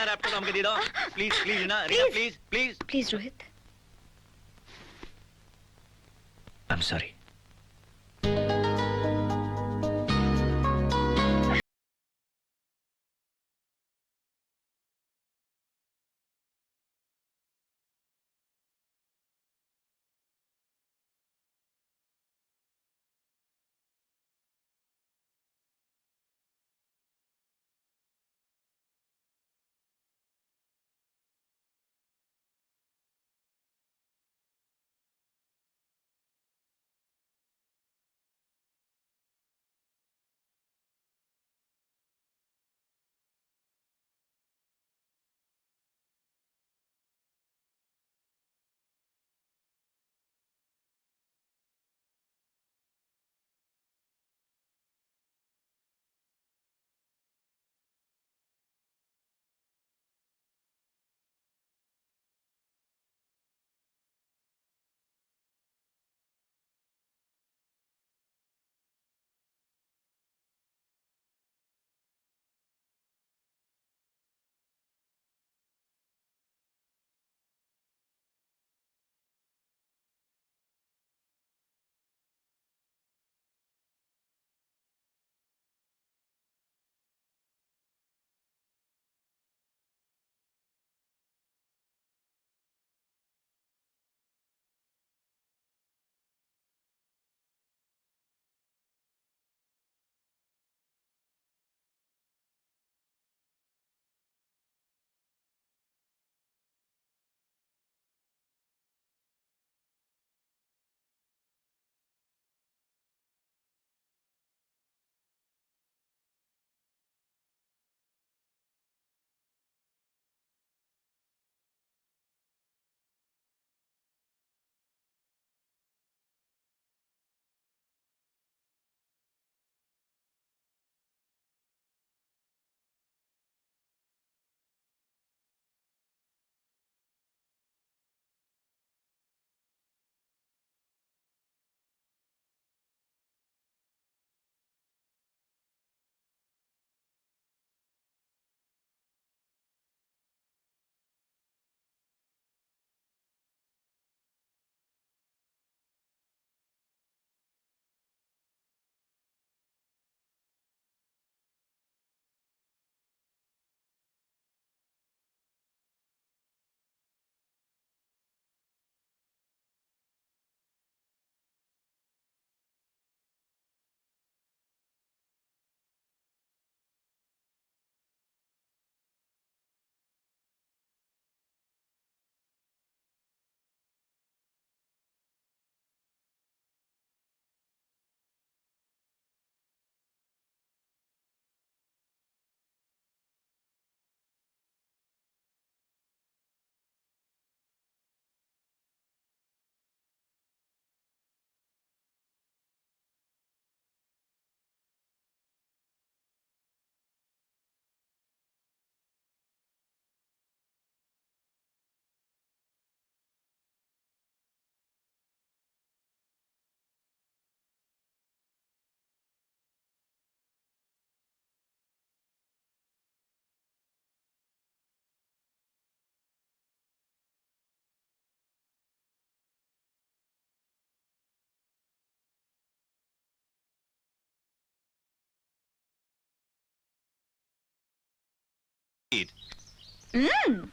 রিনা laptop আমাকে দিয়ে দাও please please Rina Rina please please please Rohit. I am sorry.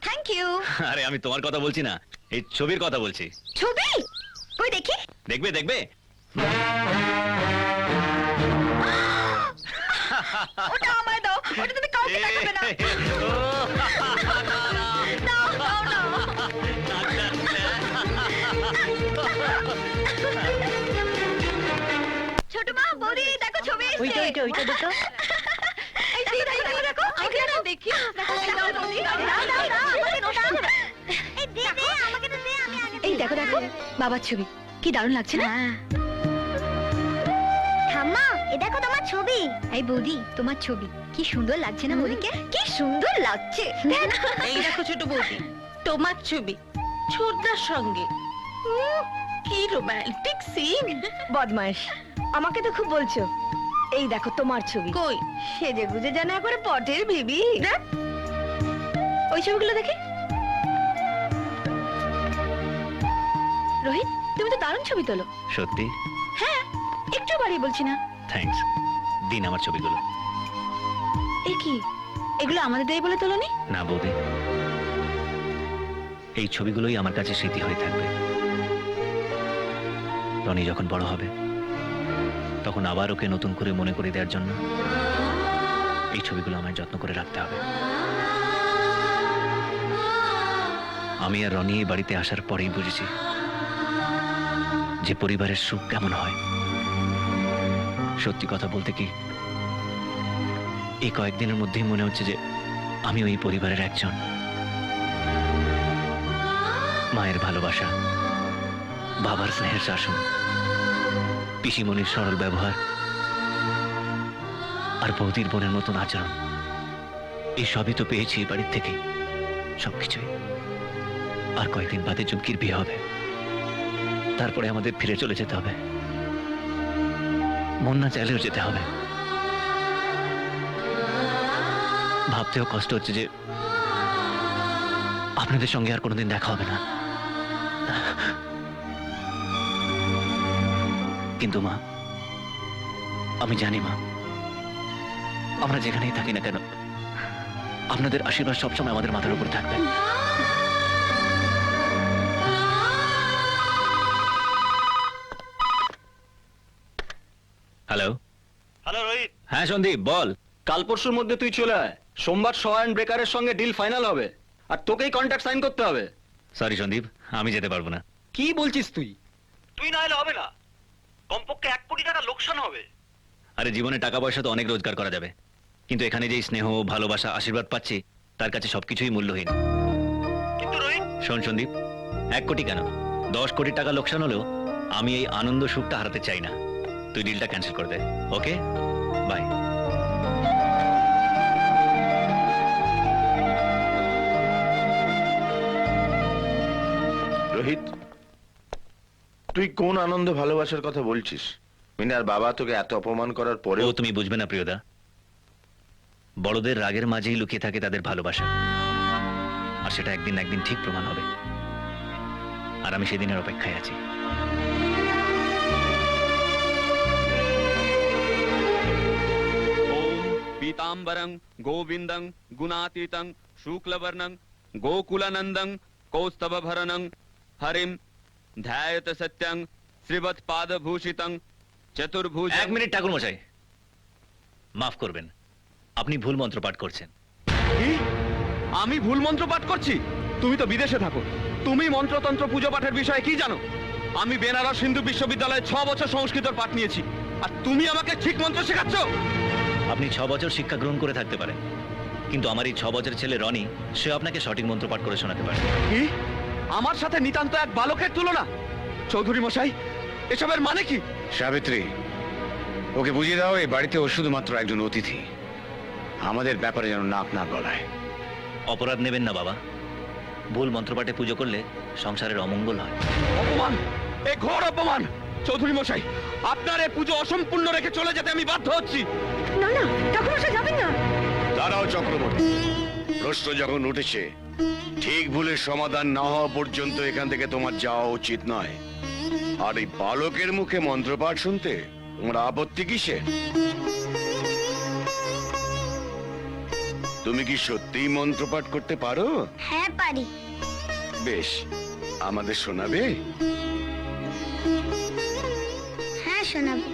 Thank you. আরে আমি তোমার কথা বলছি না, এই ছবির কথা বলছি। ছবি? কই দেখি। দেখবে দেখবে। ওটা আমায় দাও, ওটা তুমি কাউকে দেখাবে না। দাও, দাও, দাও। ছোট মা, বৌদি, দেখো ছবি এসেছে। ওইটা দেখো। এই দেখো, দেখো, দেখো, দেখি। দাও, বৌদি, দাও, দাও, দাও, আমাকে দাও। এই দে, দে, আমাকে তো দে, আমি আগে। এই দেখো, দেখো, বাবার ছবি। কি দারুণ লাগছে না? ঠাম্মা, এই দেখো তোমার ছবি। এই বৌদি, তোমার ছবি। কি সুন্দর লাগছে না বৌদিকে? কি সুন্দর লাগছে। এই দেখো ছোট বৌদি, তোমার ছবি ছোটদার সঙ্গে। কি রোমান্টিক সিন। বদমাইশ, আমাকে তো খুব বলছো। এই দেখো তোমার ছবি। কই সেজে গুজে জানা করে পটের ভিবি। ওই ছবিগুলো দেখি। রোহিত, তুমি তো দারুণ ছবি তোলো। সত্যি? হ্যাঁ, একটু বাড়িয়ে বলছি না। থ্যাঙ্কস। দিন আমার ছবিগুলো। এ কি, এগুলো আমাদের দেয় বলে তোলোনি? না বৌদি, এই ছবিগুলোই আমার কাছে স্মৃতি হয়ে থাকবে। রনি যখন বড় হবে তখন আবার ওকে নতুন করে মনে করে দেওয়ার জন্য এই ছবিগুলো আমায় যত্ন করে রাখতে হবে। আমি আর রনি এই বাড়িতে আসার পরেই বুঝেছি যে পরিবারের সুখ কেমন হয়। সত্যি কথা বলতে কি, এই কয়েকদিনের মধ্যেই মনে হচ্ছে যে আমি ওই পরিবারের একজন। মায়ের ভালোবাসা, বাবার স্নেহের শাসন, পিসিমণির সরল ব্যবহার আর বৌদির বোনের মতন আচরণ, এই সবই তো পেয়েছি এই বাড়ির থেকে। সবকিছুই। আর কয়েকদিন বাদে চুমকির বিয়ে হবে, তারপরে আমাদের ফিরে চলে যেতে হবে। মন না চাইলেও যেতে হবে। ভাবতেও কষ্ট হচ্ছে যে আপনাদের সঙ্গে আর কোনোদিন দেখা হবে না। কিন্তু মা, আমি জানি মা, আমরা যেখানেই থাকি না কেন আপনাদের আশীর্বাদ সবসময় আমাদের মাথার উপর থাকবে। হ্যালো। হ্যালো রোহিত, হ্যাঁ সন্দীপ, বল। কাল পরশুর মধ্যে তুই চলে আয়। সোমবার সয়ান ব্রেকারের সঙ্গে ডিল ফাইনাল হবে আর তোকেই কন্ট্রাক্ট সাইন করতে হবে। সরি সন্দীপ, আমি যেতে পারবো না। কি বলছিস তুই? তুই না এলে হবে না। কমপক্ষে 1 কোটি টাকা লোকসান হবে। আরে জীবনে টাকা পয়সা তো অনেক রোজগার করা যাবে, কিন্তু এখানে যেই স্নেহ, ভালোবাসা, আশীর্বাদ পাচ্ছি তার কাছে সবকিছুই মূল্যহীন। কিন্তু রোহিত, শোন সন্দীপ, 1 কোটি কেন, 10 কোটি টাকা লোকসান হলেও আমি এই আনন্দ সুখটা হারাতে চাই না। তুই ডিলটা ক্যান্সেল করে দে। ওকে, বাই। রোহিত, তুই কোন আনন্দ ভালোবাসার কথা বলছিস? মিনার বাবা তোকে এত অপমান করার ও পরেও তুমি বুঝবে না প্রিয়দা। বড়দের রাগের মাঝেই লুকিয়ে থাকে তাদের ভালোবাসা, আর সেটা একদিন না একদিন ঠিক প্রমাণ হবে। আর আমি সেদিনের অপেক্ষায় আছি। ओम पीतांबरं गोविंदं गुणातीतं शुक्लवर्णं गोकुलानंदं कौस्तभभरणं हरिं ध्यायत सत्यं श्रीवत्पादभूषितं चतुर्भुज। 1 মিনিট ঠাকুর মশাই, মাফ করবেন, আপনি ভুল মন্ত্র পাঠ করছেন। কি? আমি ভুল মন্ত্র পাঠ করছি? তুমি তো বিদেশে থাকো, তুমি মন্ত্রতন্ত্র পুজো পাঠের বিষয়ে কি জানো? আমি বেনারস হিন্দু বিশ্ববিদ্যালয়ে 6 বছর সংস্কৃতর পাঠ নিয়েছি, আর তুমি আমাকে ঠিক মন্ত্র শেখাচ্ছ? আপনি 6 বছর শিক্ষা গ্রহণ করে থাকতে পারেন, কিন্তু আমার এই 6 বছরের ছেলে রনি, সে আপনাকে সঠিক মন্ত্র পাঠ করে শোনাতে পারে। কি? আমার সাথে নিতান্ত এক বালকের তুলনা? চৌধুরী মশাই, এসবের মানে কি? সাবিত্রী, ওকে বুঝিয়ে দাও এই বাড়িতে ও শুধুমাত্র একজন অতিথি। আমাদের ব্যাপারে যেন নাক না গলায়। অপরাধ নেবেন না বাবা, ভুল মন্ত্রপাঠে পুজো করলে সংসারের অমঙ্গল হয়। অপমান, এ ঘোর অপমান। চৌধুরী মশাই, আপনার এই পুজো অসম্পূর্ণ রেখে চলে যেতে আমি বাধ্য হচ্ছি। না না, ঠাকুরমশাই যাবেন না। দাঁড়াও চক্রবর্তী, প্রশ্ন যখন উঠেছে, ঠিক ভুলের সমাধান না হওয়া পর্যন্ত এখান থেকে তোমার যাওয়া উচিত নয়। আর এই বালকের মুখে মন্ত্রপাঠ শুনতে তোমার আপত্তি কিসে? তুমি কি সত্যিই মন্ত্রপাঠ করতে পারো? হ্যাঁ পারি। বেশ, আমাদের শোনাবে? হ্যাঁ শোনাবো।